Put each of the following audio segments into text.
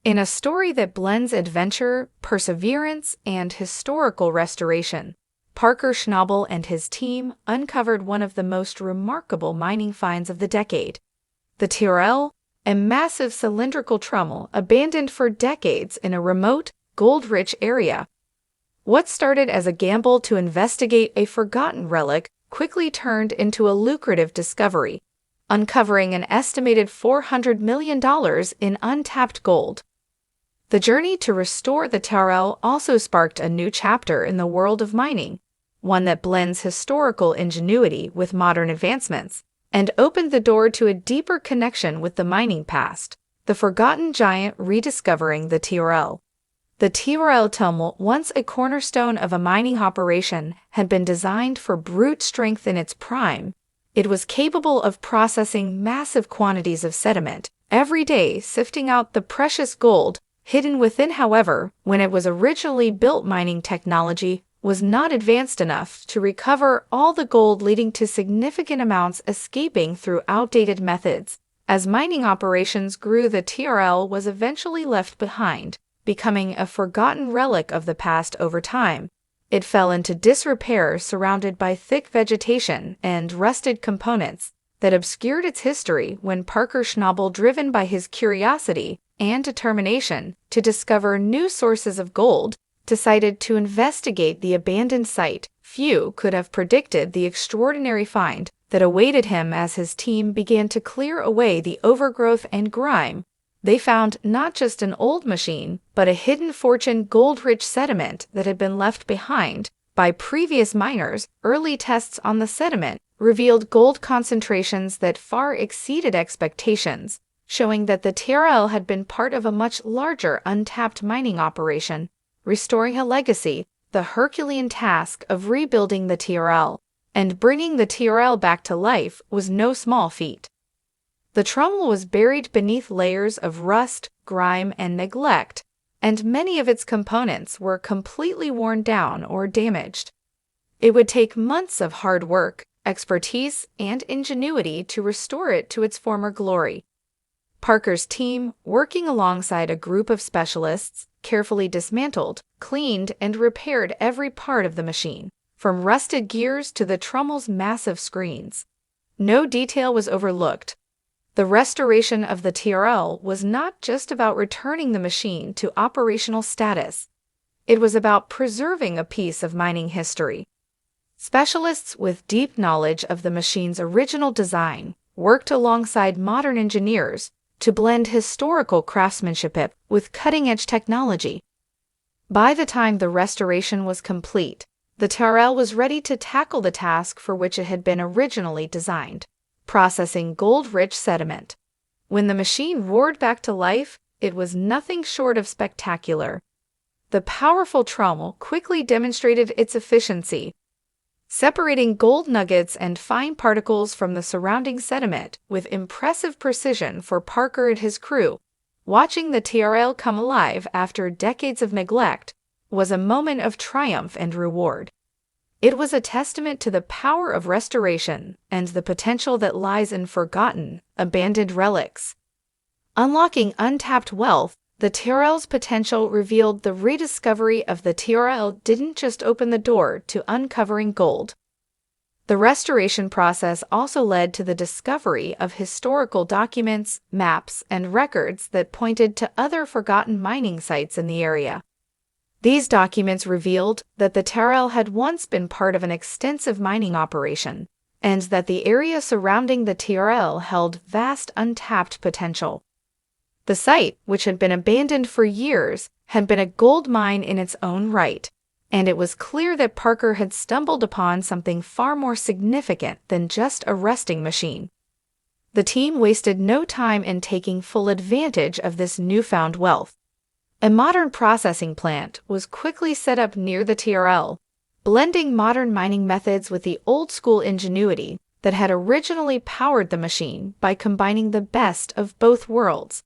In a story that blends adventure, perseverance, and historical restoration, Parker Schnabel and his team uncovered one of the most remarkable mining finds of the decade. The Tyrrell, a massive cylindrical trommel abandoned for decades in a remote, gold-rich area. What started as a gamble to investigate a forgotten relic quickly turned into a lucrative discovery, uncovering an estimated $400 million in untapped gold. The journey to restore the Tyrrell also sparked a new chapter in the world of mining, one that blends historical ingenuity with modern advancements, and opened the door to a deeper connection with the mining past, the forgotten giant rediscovering the Tyrrell. The Tyrrell tunnel, once a cornerstone of a mining operation, had been designed for brute strength in its prime. It was capable of processing massive quantities of sediment every day, sifting out the precious gold hidden within. However, when it was originally built, mining technology was not advanced enough to recover all the gold, leading to significant amounts escaping through outdated methods. As mining operations grew, the Tyrrell was eventually left behind, becoming a forgotten relic of the past. Over time, it fell into disrepair, surrounded by thick vegetation and rusted components that obscured its history. When Parker Schnabel, driven by his curiosity and determination to discover new sources of gold, decided to investigate the abandoned site, few could have predicted the extraordinary find that awaited him. As his team began to clear away the overgrowth and grime, they found not just an old machine, but a hidden fortune: gold-rich sediment that had been left behind by previous miners. Early tests on the sediment revealed gold concentrations that far exceeded expectations, showing that the Tyrrell had been part of a much larger untapped mining operation, restoring a legacy. The Herculean task of rebuilding the Tyrrell and bringing the Tyrrell back to life was no small feat. The trommel was buried beneath layers of rust, grime, and neglect, and many of its components were completely worn down or damaged. It would take months of hard work, expertise, and ingenuity to restore it to its former glory. Parker's team, working alongside a group of specialists, carefully dismantled, cleaned, and repaired every part of the machine, from rusted gears to the trommel's massive screens. No detail was overlooked. The restoration of the Tyrrell was not just about returning the machine to operational status. It was about preserving a piece of mining history. Specialists with deep knowledge of the machine's original design worked alongside modern engineers to blend historical craftsmanship with cutting-edge technology. By the time the restoration was complete, the Tyrrell was ready to tackle the task for which it had been originally designed: processing gold-rich sediment. When the machine roared back to life, it was nothing short of spectacular. The powerful trommel quickly demonstrated its efficiency, separating gold nuggets and fine particles from the surrounding sediment with impressive precision. For Parker and his crew, watching the Tyrrell come alive after decades of neglect was a moment of triumph and reward. It was a testament to the power of restoration and the potential that lies in forgotten, abandoned relics. Unlocking untapped wealth, the Tyrrell's potential revealed. The rediscovery of the Tyrrell didn't just open the door to uncovering gold. The restoration process also led to the discovery of historical documents, maps, and records that pointed to other forgotten mining sites in the area. These documents revealed that the Tyrrell had once been part of an extensive mining operation, and that the area surrounding the Tyrrell held vast untapped potential. The site, which had been abandoned for years, had been a gold mine in its own right, and it was clear that Parker had stumbled upon something far more significant than just a resting machine. The team wasted no time in taking full advantage of this newfound wealth. A modern processing plant was quickly set up near the Tyrrell, blending modern mining methods with the old-school ingenuity that had originally powered the machine. By combining the best of both worlds,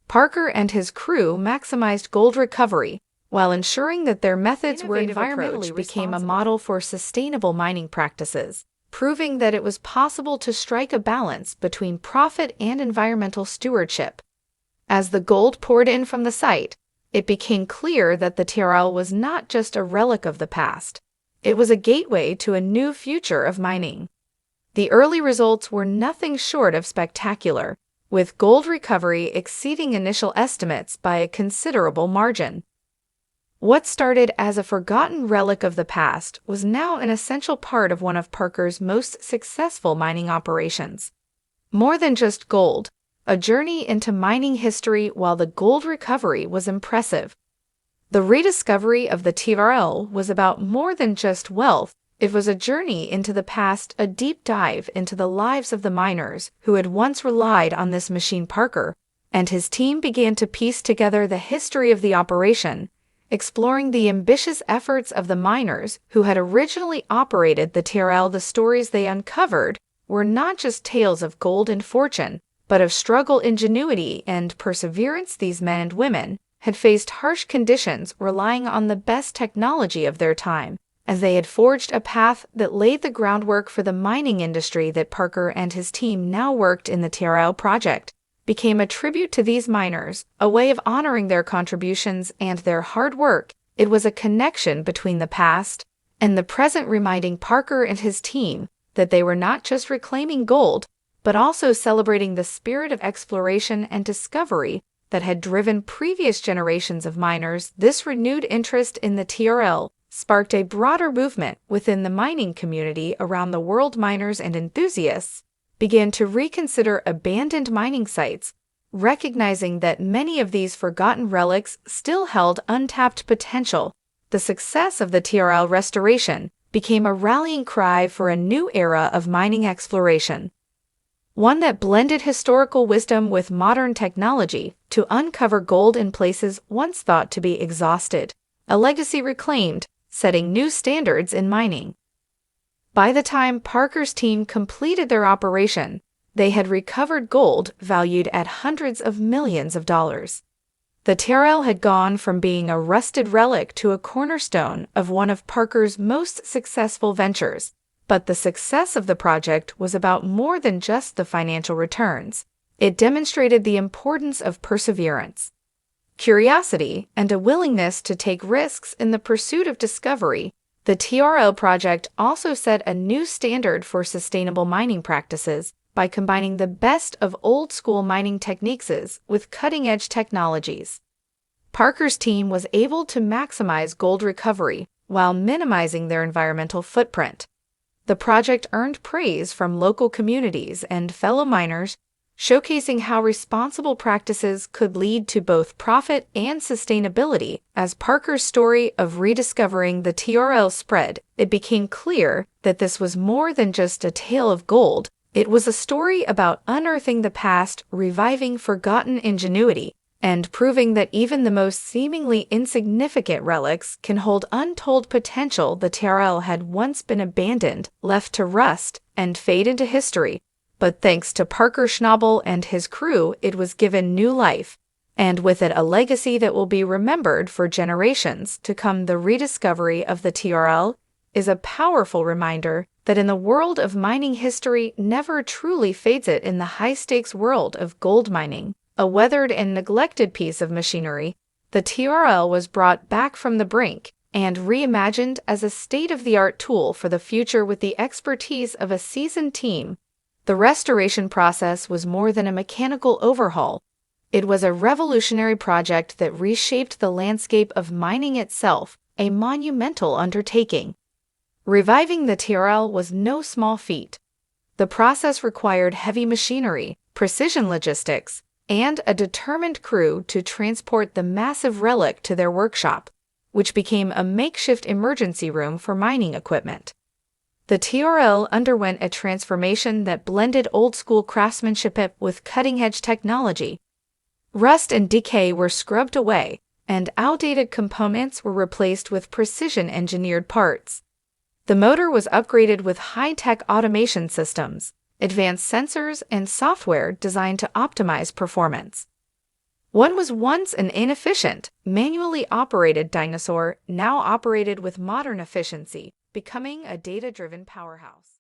Parker and his crew maximized gold recovery while ensuring that their methods were environmentally became a model for sustainable mining practices, proving that it was possible to strike a balance between profit and environmental stewardship. As the gold poured in from the site, it became clear that the TRL was not just a relic of the past. It was a gateway to a new future of mining. The early results were nothing short of spectacular, with gold recovery exceeding initial estimates by a considerable margin. What started as a forgotten relic of the past was now an essential part of one of Parker's most successful mining operations. More than just gold, a journey into mining history. While the gold recovery was impressive, the rediscovery of the TRL was about more than just wealth. It was a journey into the past, a deep dive into the lives of the miners who had once relied on this machine. Parker and his team began to piece together the history of the operation, exploring the ambitious efforts of the miners who had originally operated the TRL. The stories they uncovered were not just tales of gold and fortune, but of struggle, ingenuity, and perseverance. These men and women had faced harsh conditions, relying on the best technology of their time, as they had forged a path that laid the groundwork for the mining industry that Parker and his team now worked in. The TRL project became a tribute to these miners, a way of honoring their contributions and their hard work. It was a connection between the past and the present, reminding Parker and his team that they were not just reclaiming gold, but also celebrating the spirit of exploration and discovery that had driven previous generations of miners. This renewed interest in the TRL sparked a broader movement within the mining community around the world. Miners and enthusiasts began to reconsider abandoned mining sites, recognizing that many of these forgotten relics still held untapped potential. The success of the TRL restoration became a rallying cry for a new era of mining exploration, one that blended historical wisdom with modern technology to uncover gold in places once thought to be exhausted. A legacy reclaimed, setting new standards in mining. By the time Parker's team completed their operation, they had recovered gold valued at hundreds of millions of dollars. The TRL had gone from being a rusted relic to a cornerstone of one of Parker's most successful ventures. But the success of the project was about more than just the financial returns. It demonstrated the importance of perseverance, curiosity, and a willingness to take risks in the pursuit of discovery. The TRL project also set a new standard for sustainable mining practices by combining the best of old-school mining techniques with cutting-edge technologies. Parker's team was able to maximize gold recovery while minimizing their environmental footprint. The project earned praise from local communities and fellow miners, showcasing how responsible practices could lead to both profit and sustainability. As Parker's story of rediscovering the TRL spread, it became clear that this was more than just a tale of gold. It was a story about unearthing the past, reviving forgotten ingenuity, and proving that even the most seemingly insignificant relics can hold untold potential. The TRL had once been abandoned, left to rust and fade into history, but thanks to Parker Schnabel and his crew, it was given new life, and with it a legacy that will be remembered for generations to come. The rediscovery of the TRL is a powerful reminder that in the world of mining, history never truly fades. It in the high-stakes world of gold mining, a weathered and neglected piece of machinery, the TRL was brought back from the brink and reimagined as a state-of-the-art tool for the future. With the expertise of a seasoned team, the restoration process was more than a mechanical overhaul. It was a revolutionary project that reshaped the landscape of mining itself, a monumental undertaking. Reviving the TRL was no small feat. The process required heavy machinery, precision logistics, and a determined crew to transport the massive relic to their workshop, which became a makeshift emergency room for mining equipment. The TRL underwent a transformation that blended old-school craftsmanship with cutting-edge technology. Rust and decay were scrubbed away, and outdated components were replaced with precision-engineered parts. The motor was upgraded with high-tech automation systems, advanced sensors, and software designed to optimize performance. What was once an inefficient, manually operated dinosaur now operated with modern efficiency, becoming a data-driven powerhouse.